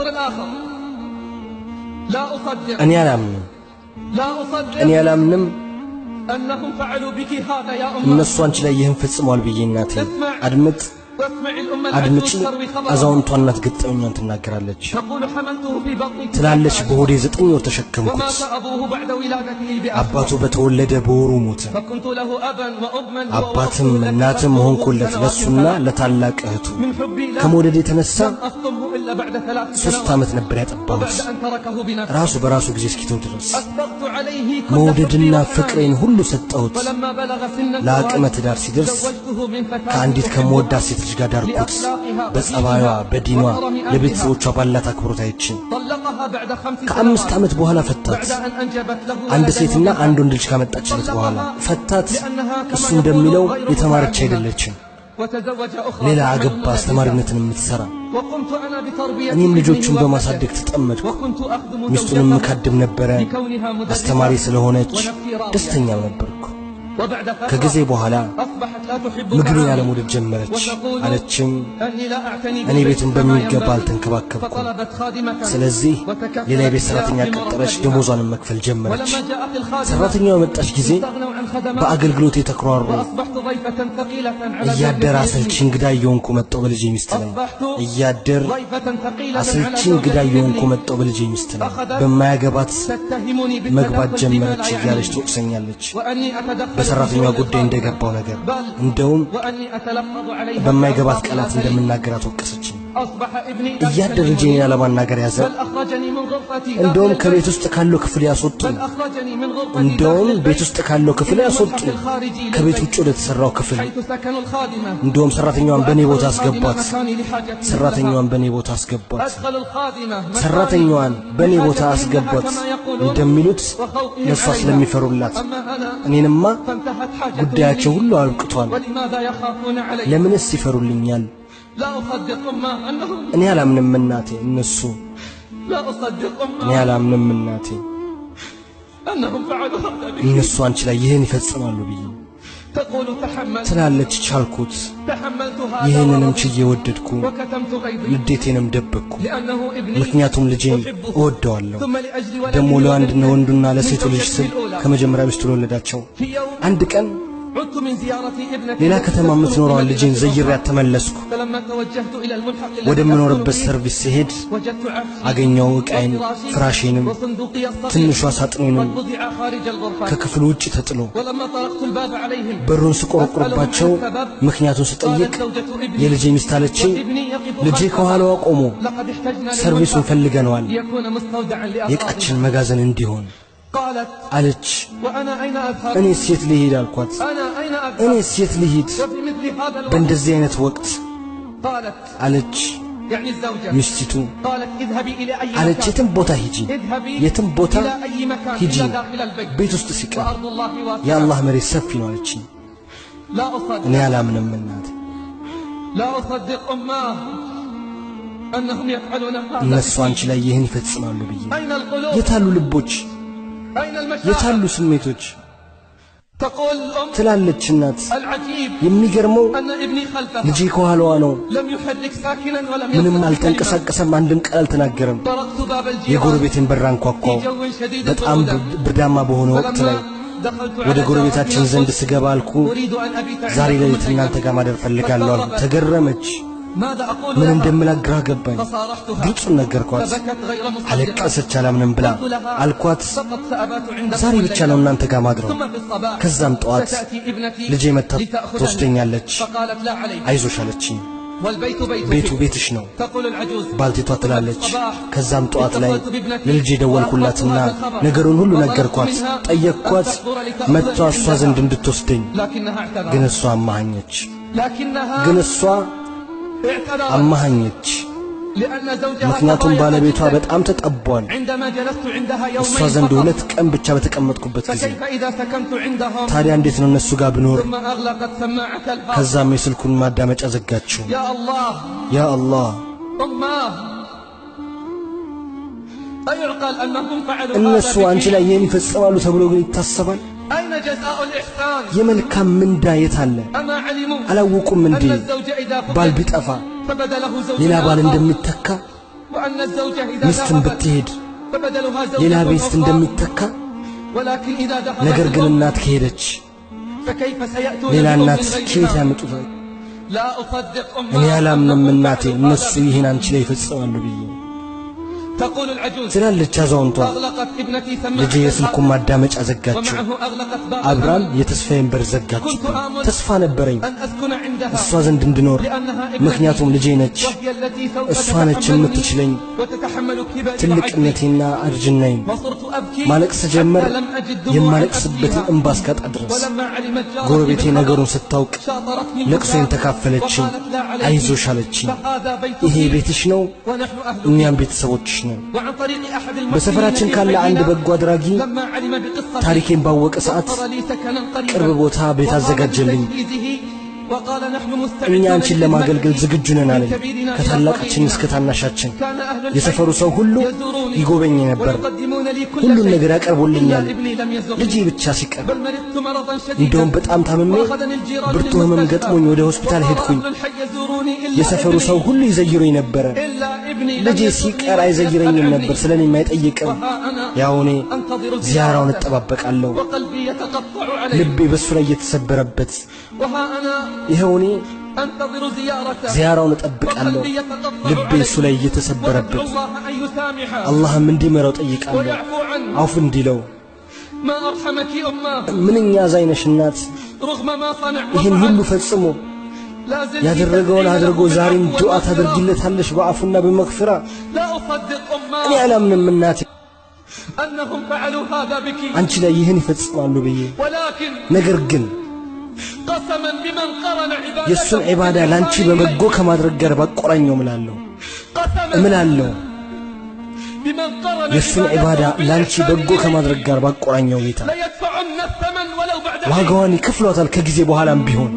الآخر لا أصدق أني ألامنم أنهم فعلوا بك هذا يا أمه الناس وانش لا يهم فتصموا بيجي ناتي أدمت أزاونتو أنات قطعوني أنت ناقرالج تلالش بهودي زتني وتشكمكت أباتو بتولد بورو موت أباتم ناتم هون كلت لسنا لتعلق أهتو كمولدي تنسى سوستامت نبريت أبامس راسو براسو جزيس كتو درس مولدنا فكرين هلو ستأوت لاكمت دارسي درس كانديت كمود دارسي تجقى داركوت بس أبايا بدينوا لبيتسوتش بالله تكبرت هيتشين كأمست عمت بوهلا فتات عند سيتنا عندون دلش كامت أجلت بوهلا فتات السون دميلو يتمارك شيء دلتشين ليلة عقب استمرنت المتسرة أني من جوتشم بما صدق تتأمدكو مستون مكدم نبران استماري سلهونج دستنيا نبركو كجزي بوهلا مقرين على مود الجمرج على الشم أني بيتم بمي قبال تنكبكبكو سلزي ليلة بسراتنيا كترش دموزان مكفل جمرج سراتنيا ومتأش جزي بأقل قلوتي تكرار إيادر عسل چنقدا يونكو متقبل جي مستلين إيادر عسل چنقدا يونكو متقبل جي مستلين بما يقبات مقبات جمرج يالش تقسن يالش بسراتنيا قدين دقا بوناقر اندوم بما يقبات كالات اندم الناقرات وقسجين إيادر الجيني على ما الناقر يازل اندوم كبيت استقالو كفل ياسوطن اندوم بيت استقالو كفل ياسوطن كبيت وچو لتسراو كفل اندوم سراتنيوان بني بوتا اسقبات سراتنيوان بني بوتا اسقبات سراتنيوان بني بوتا اسقبات እንደሚሉት ለሷስ ለሚፈሩላት እኔንማ ጉዳያቸው ሁሉ አልቅቷል ለምንስ ይፈሩልኛል እኔ አላምንም እናቴ እነሱ እኔ አላምንም እናቴ እነሱ አንቺ ላይ ይሄን ይፈጽማሉ ብዬ ትላለች ቻልኩት ይሄንንም ችዬ ወደድኩ ንዴቴንም ደበቅኩ ምክንያቱም ልጄን እወደዋለሁ ደሞ ለወንድና ወንዱና ለሴቱ ልጅ ስል ከመጀመሪያ ሚስቱ ለወለዳቸው አንድ ቀን ሌላ ከተማ የምትኖረው ልጄን ዘይሬያት ተመለስኩ ወደ ምኖርበት ሰርቪስ ሲሄድ አገኘው ዕቃዬን ፍራሼንም ትንሿ ሳጥኔንም ከክፍሉ ውጭ ተጥሎ በሩን ስቆረቆርባቸው ምክንያቱን ስጠይቅ የልጄ ሚስት አለችኝ ልጄ ከኋላው ቆሞ ሰርቪሱን ፈልገነዋል የዕቃችን መጋዘን እንዲሆን አለች እኔ ሴት ልሂድ አልኳት እኔ ሴት ልሂድ በእንደዚህ አይነት ወቅት አለች ሚስቲቱ አለች የትም ቦታ ሂጂ ቤት ውስጥ ሲቀር የአላህ መሬት ሰፊ ነው አለች እኔ አላምንም እናቴ እነሱ አንቺ ላይ ይህን ይፈጽማሉ ብዬ የታሉ ልቦች የታሉ ስሜቶች ትላለች እናት የሚገርመው ልጄ ከኋላዋ ነው ምንም አልተንቀሳቀሰም አንድም ቃል አልተናገረም የጎረቤቴን በር አንኳኳው በጣም ብርዳማ በሆነ ወቅት ላይ ወደ ጎረቤታችን ዘንድ ስገባ አልኩ ዛሬ ሌሊት እናንተ ጋር ማደር ፈልጋለሁ አልኩ ተገረመች ምን እንደምላት ግራ ገባኝ ግልጹን ነገርኳት አለቀሰች አላምንም ብላ አልኳት ዛሬ ብቻ ነው እናንተ ጋር ማድረው ከዛም ጠዋት ልጄ መጣ ትወስደኛለች አይዞሽ አለችኝ ቤቱ ቤትሽ ነው ባልቴቷ ትላለች ከዛም ጠዋት ላይ ለልጄ ደወልኩላትና ነገሩን ሁሉ ነገርኳት ጠየቅኳት መጥቷ እሷ ዘንድ እንድትወስደኝ ግን እሷ አማሃኘች ምክንያቱም ባለቤቷ በጣም ተጠቧል እሷ ዘንድ 2 ቀን ብቻ በተቀመጥኩበት ጊዜ ታዲያ እንዴት ነው እነሱ ጋር ብኖር ከዛም የስልኩን ማዳመጫ ዘጋችው ያ አላህ እነሱ አንቺ ላይ ይሄን ይፈጽማሉ ተብሎ ግን ይታሰባል أين جزاء الإحسان يملكم من دايتال أما علموا على وكم من دي أن الزوج إذا بال بيتأفا فبدله زوج للا بال اندم التكا وأن الزوجة إذا مستن بتهد فبدلها زوجة ሌላ ቤት እንደሚተካ ولكن إذا دخل ነገር ግን እናት ከሄደች فكيف سيأتون ሌላ بأم እናት غير ከየት إمام؟ ያመጡታል? لا أصدق እኔ አላምንም أنهم እናቴ فعلوا እነሱ هذا. ይህን አንቺ ላይ ይፈጽማሉ ብዬ تقول العجوز ትላለች አዛውንቷ። أغلقت ابنتي ልጄ የስልኩን ማዳመጫ ዘጋችው። ومعه أغلقت باب አብራም الأمل. የተስፋዬን በር ዘጋችው። ተስፋ ነበረኝ أن أسكن عندها እሷ ዘንድ እንድኖር፣ لأنها ምክንያቱም ልጄ ነች። وهي التي سوف እሷ ነች تتحملني የምትችለኝ وتتحمل كبري وعجزي. ትልቅነቴና እርጅናዬን። وصرت أبكي ማለቅስ ጀመር حتى لم أجد دموعا የማለቅስበትን أبكيها. እንባ እስካጣ ድረስ። ولما علمت جارتي ጎረቤቴ بالخبر ነገሩን ስታውቅ شاطرتني ለቅሶዬን البكاء ተካፈለችኝ። وقالت لا عليك አይዞሽ አለችኝ። فهذا بيتك ይሄ ቤትሽ ነው፣ ونحن أهلك. እኛም ቤተሰቦችሽ ነን። وعن طريق أحد በሰፈራችን المسلمين ካለ አንድ في በጎ አድራጊ لما علم بقصتي ታሪኬን ባወቀ ሰዓት وفر لي سكنا قريبا ቅርብ ቦታ ቤት አዘጋጀልኝ። وقال نحن እኛ مستعدون አንቺን ለማገልገል ዝግጁ ነን አለኝ። كبيرنا إلى ከታላቃችን እስከ صغيرنا. ታናሻችን كان أهل الحي የሰፈሩ ሰው ሁሉ يزوروني ይጎበኝ ነበር። ويقدمون لي كل ሁሉን شيء ነገር ያቀርቡልኛል። إلا ابني لم يزورني ልጄ ብቻ ሲቀር بل مرضت مرضا እንደውም شديدا በጣም ታምሜ وأخذني الجيران ብርቱ ህመም للمستشفى. ገጥሞኝ ወደ ሆስፒታል وصار ሄድኩኝ። أهل الحي يزوروني إلا የሰፈሩ ሰው ابني ሁሉ ይዘይሩኝ ነበረ። إلا ابني لم ልጄ يزورني ሲቀር ولم አይዘይረኝም يسأل ነበር፣ عني. ስለኔ አይጠይቅም። وها أنا ያው እኔ أنتظر ዚያራውን زيارته እጠባበቃለሁ። وقلبي يتقطع عليه ልቤ በሱ ላይ እየተሰበረበት وها أنا ይኸው እኔ أنتظر زيارته ዚያራውን እጠብቃለሁ። وقلبي يتقطع ልቤ እሱ ላይ عليه እየተሰበረበት وأدعو الله أن يسامحه አላህም እንዲምረው ጠይቃለሁ፣ ويعفو عنه አውፍ እንዲለው። ما أرحمك أماه ምንኛ አዛኝነሽ እናት! رغم ما صنع ይህን وفعل ሁሉ ፈጽሞ لا زلت ያደረገውን تدعي له አድርጎ ዛሬም بالعفو ዱዓ والمغفرة. ታደርጊለታለሽ በአፉና በመግፊራ። لا أصدق እኔ أماه አላምንም እናቴ أنهم فعلوا هذا بك አንቺ ላይ ይህን ይፈጽማሉ ብዬ። ولكن ነገር ግን قسما بمن قرن عبادته የእሱን ዒባዳ ላንቺ በመጎ ከማድረግ ጋር ባቆራኘው እምላለሁ قسما እምላለሁ። بمن قرن የእሱን ዒባዳ ላንቺ በጎ ከማድረግ ጋር ባቆራኘው ጌታ ليدفعن الثمن ولو بعد حين ዋጋዋን ይከፍሏታል ከጊዜ በኋላም ቢሆን።